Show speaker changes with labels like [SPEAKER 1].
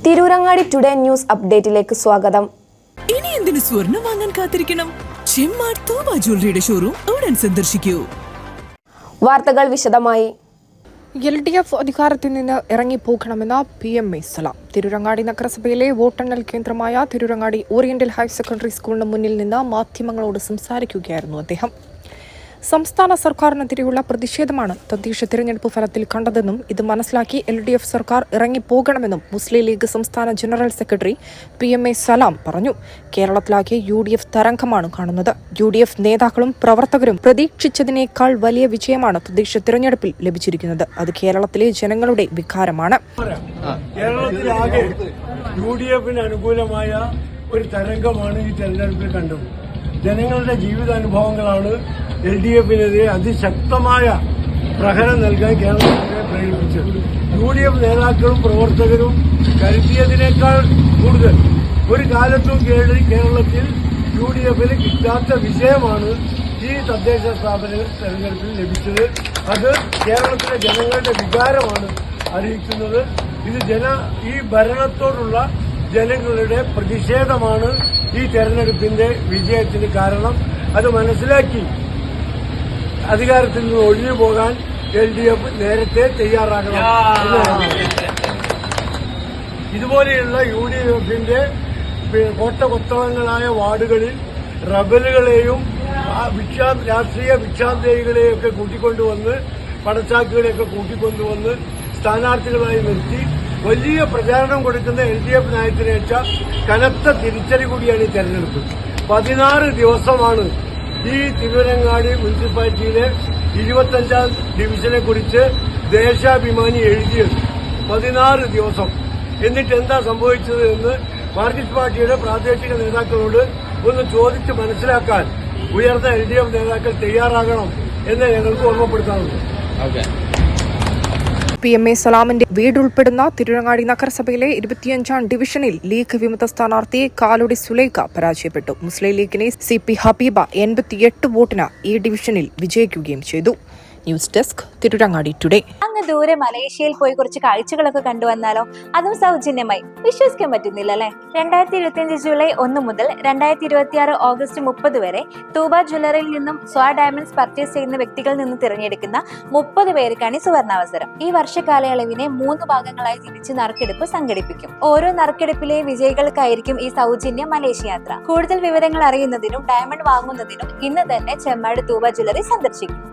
[SPEAKER 1] Tirurangadi today news അപ്ഡേറ്റിലേക്ക് സ്വാഗതം.
[SPEAKER 2] ഇനി എന്തിനു സ്വർണം വാങ്ങാൻ കാത്തിരിക്കണം? ചെമ്മാട് തോമ ജ്വല്ലറിയുടെ ഷോറൂം ഉടൻ സന്ദർശിക്കൂ.
[SPEAKER 1] വാർത്തകൾ വിശദമായി.
[SPEAKER 3] LDF അധികാരത്തിൽ നിന്ന് ഇറങ്ങിപ്പോകണമെന്ന PMA സലാം. തിരൂരങ്ങാടി നഗരസഭയിലെ വോട്ടെണ്ണൽ കേന്ദ്രമായ തിരൂരങ്ങാടി ഓറിയന്റൽ ഹയർ സെക്കൻഡറി സ്കൂളിന് മുന്നിൽ നിന്ന് മാധ്യമങ്ങളോട് സംസാരിക്കുകയായിരുന്നു അദ്ദേഹം. സംസ്ഥാന സർക്കാരിനെതിരെയുള്ള പ്രതിഷേധമാണ് തദ്ദേശ തിരഞ്ഞെടുപ്പ് ഫലത്തിൽ കണ്ടതെന്നും ഇത് മനസ്സിലാക്കി LDF സർക്കാർ ഇറങ്ങിപ്പോകണമെന്നും മുസ്ലിം ലീഗ് സംസ്ഥാന ജനറൽ സെക്രട്ടറി PMA സലാം പറഞ്ഞു. കേരളത്തിലാകെ UDF തരംഗമാണ് കാണുന്നത്. UDF നേതാക്കളും പ്രവർത്തകരും പ്രതീക്ഷിച്ചതിനേക്കാൾ വലിയ വിജയമാണ് തദ്ദേശ തിരഞ്ഞെടുപ്പിൽ ലഭിച്ചിരിക്കുന്നത്. അത് കേരളത്തിലെ ജനങ്ങളുടെ വികാരമാണ്.
[SPEAKER 4] കേരളത്തിലാകെ UDFന് അനുകൂലമായ ഒരു തരംഗമാണ് ഈ തെരഞ്ഞെടുപ്പിൽ കണ്ടത്. ജനങ്ങളുടെ ജീവിതാനുഭവങ്ങളാണ് LDFനെതിരെ അതിശക്തമായ പ്രഹരം നൽകാൻ കേരളത്തിനെ പ്രേരിപ്പിച്ചത്. UDF നേതാക്കളും പ്രവർത്തകരും കരുതിയതിനേക്കാൾ കൂടുതൽ ഒരു കാലത്തും കേരളത്തിൽ UDFന് കിട്ടാത്ത വിജയമാണ് ഈ തദ്ദേശ സ്ഥാപന തെരഞ്ഞെടുപ്പിൽ ലഭിച്ചത്. അത് കേരളത്തിലെ ജനങ്ങളുടെ വികാരമാണ് അറിയിക്കുന്നത്. ഇത് ഈ ഭരണത്തോടുള്ള ജനങ്ങളുടെ പ്രതിഷേധമാണ് ഈ തെരഞ്ഞെടുപ്പിന്റെ വിജയത്തിന് കാരണം. അത് മനസ്സിലാക്കി അധികാരത്തിൽ നിന്ന് ഒഴിഞ്ഞു പോകാൻ LDF നേരത്തെ തയ്യാറാകണം. ഇതുപോലെയുള്ള UDFന്റെ കോട്ടകൊത്തളങ്ങളായ വാർഡുകളിൽ റബലുകളെയും രാഷ്ട്രീയ ഭിക്ഷാന്തേഹികളെയൊക്കെ കൂട്ടിക്കൊണ്ടുവന്ന് പടച്ചാക്കുകളെയൊക്കെ കൂട്ടിക്കൊണ്ടുവന്ന് സ്ഥാനാർത്ഥികളായി നിർത്തി വലിയ പ്രചാരണം കൊടുക്കുന്ന LDF നയത്തിനേറ്റ കനത്ത തിരിച്ചടി കൂടിയാണ് ഈ തെരഞ്ഞെടുപ്പ്. 16 ദിവസമാണ് ഈ തിരൂരങ്ങാടി മുനിസിപ്പാലിറ്റിയിലെ 25ാം ഡിവിഷനെ കുറിച്ച് ദേശാഭിമാനി എഴുതിയത്. 16 ദിവസം. എന്നിട്ട് എന്താ സംഭവിച്ചത് എന്ന് മാർക്സിസ്റ്റ് പാർട്ടിയുടെ പ്രാദേശിക നേതാക്കളോട് ഒന്ന് ചോദിച്ച് മനസ്സിലാക്കാൻ ഉയർന്ന LDF നേതാക്കൾ തയ്യാറാകണം എന്ന് ഞങ്ങൾക്ക് ഓർമ്മപ്പെടുത്താറുണ്ട്.
[SPEAKER 3] PMA സലാമിന്റെ വീടുൾപ്പെടുന്ന തിരൂരങ്ങാടി നഗരസഭയിലെ 25ാം ഡിവിഷനിൽ ലീഗ് വിമത സ്ഥാനാർത്ഥി കാലുടി സുലൈഖ പരാജയപ്പെട്ടു. മുസ്ലിം ലീഗിനെ CP ഹബീബ 88 വോട്ടിന് ഈ ഡിവിഷനിൽ വിജയിക്കുകയും ചെയ്തു. News desk Tirurangadi today.
[SPEAKER 5] അങ്ങ് ദൂരെ മലേഷ്യയിൽ പോയി കുറച്ച് കാഴ്ചകളൊക്കെ കണ്ടുവന്നാലോ? അതും സൗജന്യമായി. വിശ്വസിക്കാൻ പറ്റുന്നില്ല അല്ലെ? 2025 ജൂലൈ 1 മുതൽ 2026 ഓഗസ്റ്റ് 30 വരെ തൂബ ജ്വല്ലറിയിൽ നിന്നും സ്വാ ഡയമണ്ട്സ് പർച്ചേസ് ചെയ്യുന്ന വ്യക്തികളിൽ നിന്ന് തിരഞ്ഞെടുക്കുന്ന 30 പേർക്കാണ് സുവർണാവസരം. ഈ വർഷകാലയളവിനെ 3 ഭാഗങ്ങളായി തിരിച്ച് നറുക്കെടുപ്പ് സംഘടിപ്പിക്കും. ഓരോ നറുക്കെടുപ്പിലെ വിജയികൾക്കായിരിക്കും ഈ സൗജന്യ മലേഷ്യ യാത്ര. കൂടുതൽ വിവരങ്ങൾ അറിയുന്നതിനും ഡയമണ്ട് വാങ്ങുന്നതിനും ഇന്ന് തന്നെ ചെമ്മാട് തൂബ ജ്വല്ലറി സന്ദർശിക്കും.